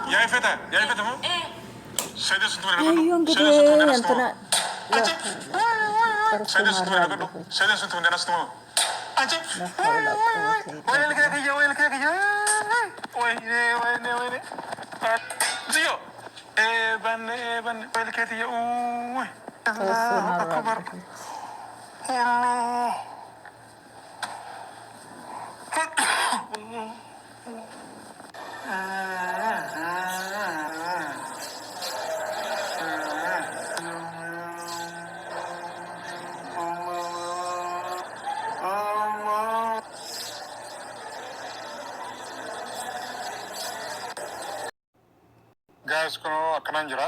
يا فتى يا فتى مو سيدس تقول لك سيدس تقول لك سيدس تقول لك سيدس تقول لك نستمو أجي وين كذا كذا وين كذا كذا وين زيو بن وين كذا يا الله أكبر الله guys kono akanan jira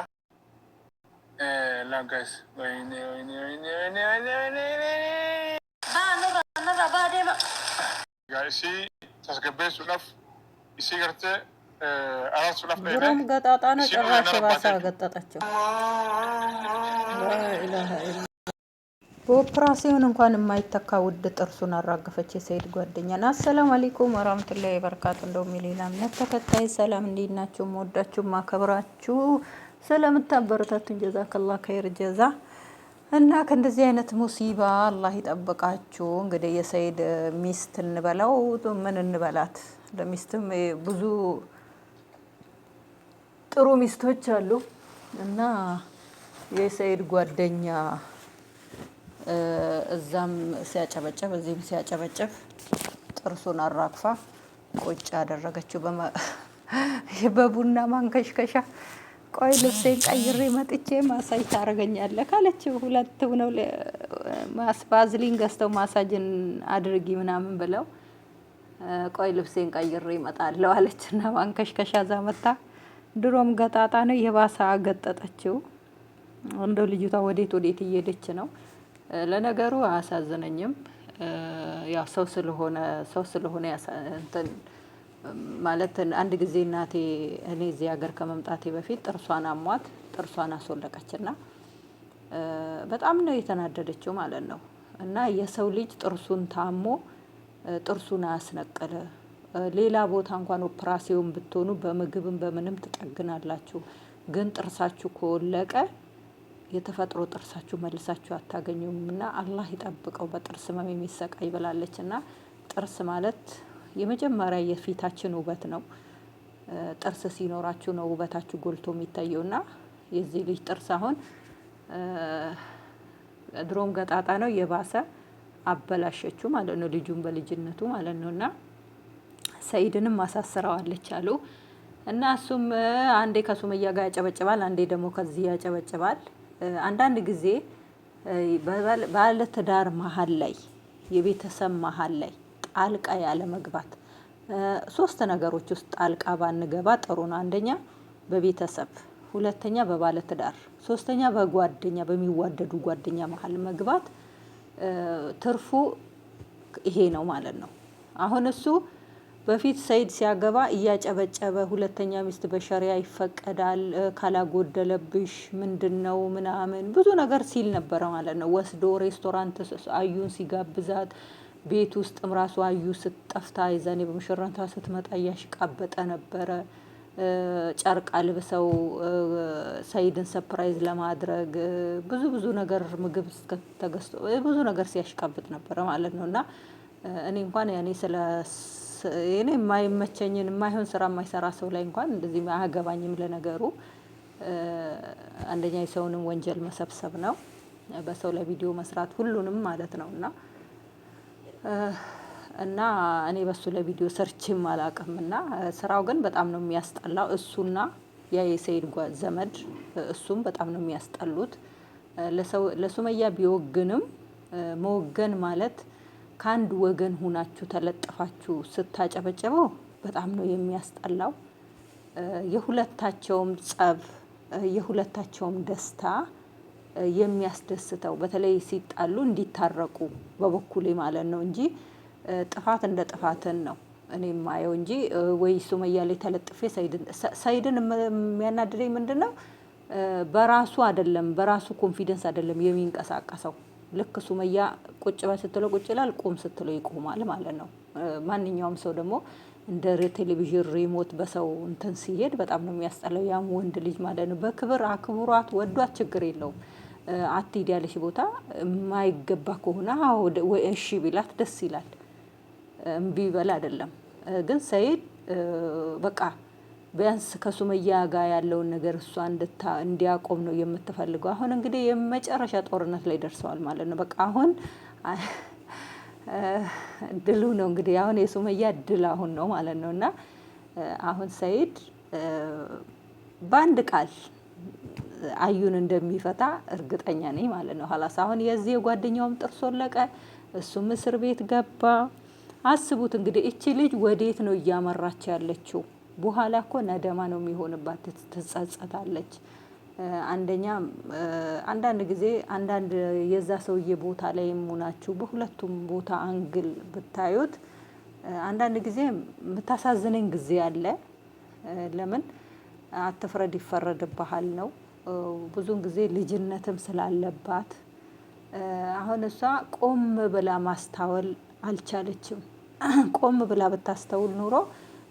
la guys guys tasgabbe sulaf isi garte ara sulaf ne ድሮም ገጣጣ ነው ጭራሽ ባሳ ገጠጣቸው ላኢላሃ ኢላ በኦፕራሲዮን እንኳን የማይተካ ውድ ጥርሱን አራገፈች የሰይድ ጓደኛና። አሰላሙ አለይኩም ወራህመቱላሂ ወበረካቱ። እንደውም የሌላ እምነት ተከታይ ሰላም እንዴት ናችሁ? ወዳችሁ ማከብራችሁ ስለምታበረታቱኝ ጀዛከላህ ኸይር ጀዛ እና ከእንደዚህ አይነት ሙሲባ አላህ ይጠብቃችሁ። እንግዲህ የሰይድ ሚስት እንበላው ምን እንበላት? ለሚስትም ብዙ ጥሩ ሚስቶች አሉ እና የሰይድ ጓደኛ እዛም ሲያጨበጨብ እዚህም ሲያጨበጨብ ጥርሱን አራግፋ ቁጭ ያደረገችው በቡና ማንከሽከሻ። ቆይ ልብሴን ቀይሬ መጥቼ ማሳጅ ታረገኛለህ ካለችው ሁለት ነው ባዝሊን ገዝተው ማሳጅን አድርጊ ምናምን ብለው ቆይ ልብሴን ቀይሬ እመጣለሁ አለችና ማንከሽከሻ ዛመታ። ድሮም ገጣጣ ነው የባሳ አገጠጠችው። እንደው ልጅቷ ወዴት እየሄደች ነው? ለነገሩ አያሳዝነኝም። ያው ሰው ስለሆነ እንትን ማለት አንድ ጊዜ እናቴ እኔ እዚህ ሀገር ከመምጣቴ በፊት ጥርሷን አሟት ጥርሷን አስወለቀችና በጣም ነው የተናደደችው ማለት ነው። እና የሰው ልጅ ጥርሱን ታሞ ጥርሱን አያስነቀለ ሌላ ቦታ እንኳን ኦፕራሲዮን ብትሆኑ በምግብም በምንም ትጠግናላችሁ። ግን ጥርሳችሁ ከወለቀ የተፈጥሮ ጥርሳችሁ መልሳችሁ አታገኙምና አላህ ይጠብቀው በጥርስ ህመም የሚሰቃይ ብላለችና ጥርስ ማለት የመጀመሪያ የፊታችን ውበት ነው። ጥርስ ሲኖራችሁ ነው ውበታችሁ ጎልቶ የሚታየውና የዚህ ልጅ ጥርስ አሁን ድሮም ገጣጣ ነው የባሰ አበላሸችው ማለት ነው። ልጁን በልጅነቱ ማለት ነውና ሰይድንም ማሳሰራዋለች አሉ እና እሱም አንዴ ከሱመያ ጋር ያጨበጭባል፣ አንዴ ደግሞ ከዚህ ያጨበጭባል። አንዳንድ ጊዜ ባለ ትዳር መሀል ላይ የቤተሰብ መሀል ላይ ጣልቃ ያለ መግባት ሶስት ነገሮች ውስጥ ጣልቃ ባንገባ ጥሩ ነው። አንደኛ በቤተሰብ፣ ሁለተኛ በባለ ትዳር፣ ሶስተኛ በጓደኛ በሚዋደዱ ጓደኛ መሀል መግባት ትርፉ ይሄ ነው ማለት ነው። አሁን እሱ በፊት ሰይድ ሲያገባ እያጨበጨበ ሁለተኛ ሚስት በሸሪያ ይፈቀዳል ካላጎደለብሽ ምንድነው ምናምን ብዙ ነገር ሲል ነበረ ማለት ነው። ወስዶ ሬስቶራንት አዩን ሲጋብዛት ቤት ውስጥም ራሱ አዩ ስትጠፍታ የዛኔ በመሸራንታ ስትመጣ እያሽቃበጠ ነበረ። ጨርቅ አልብሰው ሰይድን ሰርፕራይዝ ለማድረግ ብዙ ነገር ምግብ ተገዝቶ ብዙ ነገር ሲያሽቃብጥ ነበረ ማለት ነውና እኔ እንኳን ያኔ እኔ የማይመቸኝን የማይሆን ስራ የማይሰራ ሰው ላይ እንኳን እንደዚህ አያገባኝም። ለነገሩ አንደኛ የሰውንም ወንጀል መሰብሰብ ነው፣ በሰው ላይ ቪዲዮ መስራት ሁሉንም ማለት ነውና እና እኔ በሱ ላይ ቪዲዮ ሰርችም አላውቅምና ስራው ግን በጣም ነው የሚያስጠላው። እሱና ያ የሰይድ ዘመድ እሱም በጣም ነው የሚያስጠሉት። ለሱመያ ቢወግንም መወገን ማለት ከአንድ ወገን ሁናችሁ ተለጥፋችሁ ስታጨበጨበው በጣም ነው የሚያስጠላው። የሁለታቸውም ጸብ የሁለታቸውም ደስታ የሚያስደስተው በተለይ ሲጣሉ እንዲታረቁ በበኩሌ ማለት ነው እንጂ ጥፋት እንደ ጥፋትን ነው እኔ ማየው እንጂ ወይ ሱመያ ላይ ተለጥፌ ሰይድን የሚያናድደኝ ምንድነው በራሱ አይደለም በራሱ ኮንፊደንስ አይደለም የሚንቀሳቀሰው። ልክ ሱመያ ቁጭ በል ስትለው ቁጭ ይላል፣ ቁም ስትለው ይቆማል ማለት ነው። ማንኛውም ሰው ደግሞ እንደ ቴሌቪዥን ሪሞት በሰው እንትን ሲሄድ በጣም ነው የሚያስጠላው። ያም ወንድ ልጅ ማለት ነው። በክብር አክብሯት ወዷት ችግር የለውም። አትሂድ ያለሽ ቦታ የማይገባ ከሆነ ወይ እሺ ቢላት ደስ ይላል። እምቢ በል አይደለም። ግን ሰይድ በቃ ቢያንስ ከሱመያ ጋር ያለውን ነገር እሷ እንዲያቆም ነው የምትፈልገው። አሁን እንግዲህ የመጨረሻ ጦርነት ላይ ደርሰዋል ማለት ነው። በቃ አሁን ድሉ ነው እንግዲህ አሁን የሱመያ ድል አሁን ነው ማለት ነው። እና አሁን ሰይድ በአንድ ቃል አዩን እንደሚፈታ እርግጠኛ ነኝ ማለት ነው። ሀላስ አሁን የዚህ የጓደኛውም ጥርስ ወለቀ፣ እሱም እስር ቤት ገባ። አስቡት እንግዲህ እቺ ልጅ ወዴት ነው እያመራች ያለችው? በኋላ እኮ ነደማ ነው የሚሆንባት፣ ትጸጸታለች። አንዳንድ ጊዜ አንዳንድ የዛ ሰውዬ ቦታ ላይ ሙናችሁ በሁለቱም ቦታ አንግል ብታዩት አንዳንድ ጊዜ የምታሳዝነኝ ጊዜ አለ። ለምን አትፍረድ ይፈረድብሃል ነው። ብዙን ጊዜ ልጅነትም ስላለባት አሁን እሷ ቆም ብላ ማስታወል አልቻለችም። ቆም ብላ ብታስተውል ኑሮ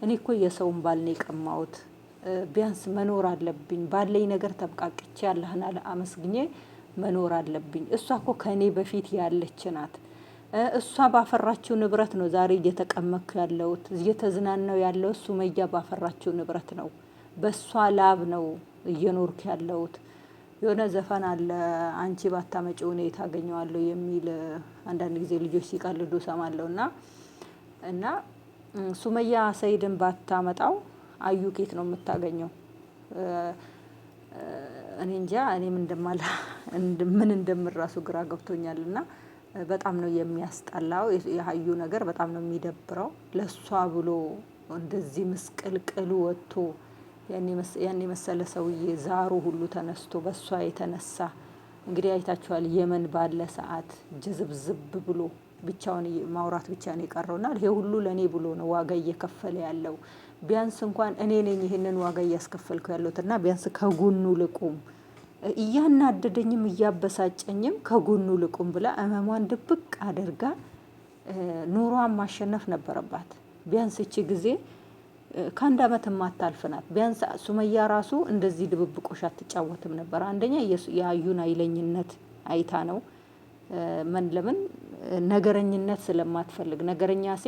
እኔ እኮ የሰውን ባል ነው የቀማሁት፣ ቢያንስ መኖር አለብኝ፣ ባለኝ ነገር ተብቃቅቼ አላህን አመስግኜ መኖር አለብኝ። እሷ እኮ ከእኔ በፊት ያለች ናት። እሷ ባፈራችው ንብረት ነው ዛሬ እየተቀመኩ ያለሁት፣ እየተዝናናው ያለው ሱመያ ባፈራችው ንብረት ነው። በእሷ ላብ ነው እየኖርኩ ያለሁት። የሆነ ዘፈን አለ አንቺ ባታመጪው እኔ ታገኘዋለሁ የሚል አንዳንድ ጊዜ ልጆች ሲቀልዱ ሰማለሁ። እና ሱመያ ሰይድን ባታመጣው አዩ ኬት ነው የምታገኘው? እኔ እንጃ። እኔም ምን እንደምራሱ ግራ ገብቶኛል። እና በጣም ነው የሚያስጠላው የሀዩ ነገር፣ በጣም ነው የሚደብረው። ለሷ ብሎ እንደዚህ ምስቅልቅሉ ወጥቶ ያን የመሰለ ሰውዬ ዛሩ ሁሉ ተነስቶ በሷ የተነሳ እንግዲህ አይታችኋል። የመን ባለ ሰዓት ጅዝብዝብ ብሎ ብቻውን ማውራት ብቻ ነው የቀረውና ይሄ ሁሉ ለኔ ብሎ ነው ዋጋ እየከፈለ ያለው። ቢያንስ እንኳን እኔ ነኝ ይሄንን ዋጋ እያስከፈልኩ ያለሁትና ቢያንስ ከጎኑ ልቁም፣ እያናደደኝም እያበሳጨኝም ከጎኑ ልቁም ብላ እመሟን ድብቅ አድርጋ ኑሯን ማሸነፍ ነበረባት። ቢያንስ እቺ ጊዜ ከአንድ አመት ማታልፍ ናት። ቢያንስ ሱመያ ራሱ እንደዚህ ድብብቆሽ አትጫወትም ነበር። አንደኛ የአዩን አይለኝነት አይታ ነው። ለምን ነገረኝነት ስለማትፈልግ፣ ነገረኛን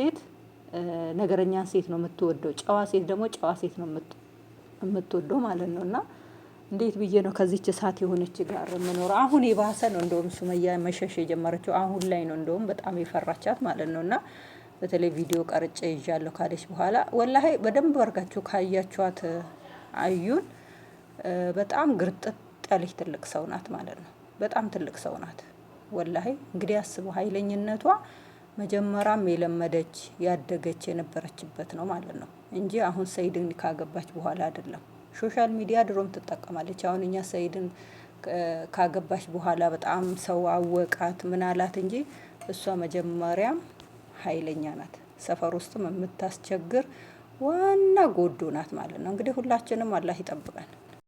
ሴት ነው የምትወደው። ጨዋ ሴት ደግሞ ጨዋ ሴት ነው የምትወደው ማለት ነው። እና እንዴት ብዬ ነው ከዚች እሳት የሆነች ጋር የምኖረው? አሁን የባሰ ነው እንደውም ሱመያ መሸሽ የጀመረችው አሁን ላይ ነው እንደውም በጣም የፈራቻት ማለት ነው። እና በተለይ ቪዲዮ ቀርጬ ይዣለሁ ካለች በኋላ ወላሂ በደንብ አድርጋችሁ ካያችኋት አዩን በጣም ግርጥጥ ያለች ትልቅ ሰው ናት ማለት ነው። በጣም ትልቅ ሰው ናት ወላሂ። እንግዲህ አስቡ፣ ኃይለኝነቷ መጀመሪያም የለመደች ያደገች የነበረችበት ነው ማለት ነው እንጂ አሁን ሰይድን ካገባች በኋላ አይደለም። ሶሻል ሚዲያ ድሮም ትጠቀማለች። አሁን እኛ ሰይድን ካገባች በኋላ በጣም ሰው አወቃት ምን አላት እንጂ እሷ መጀመሪያም ኃይለኛ ናት። ሰፈር ውስጥም የምታስቸግር ዋና ጎዶ ናት ማለት ነው። እንግዲህ ሁላችንም አላህ ይጠብቀን።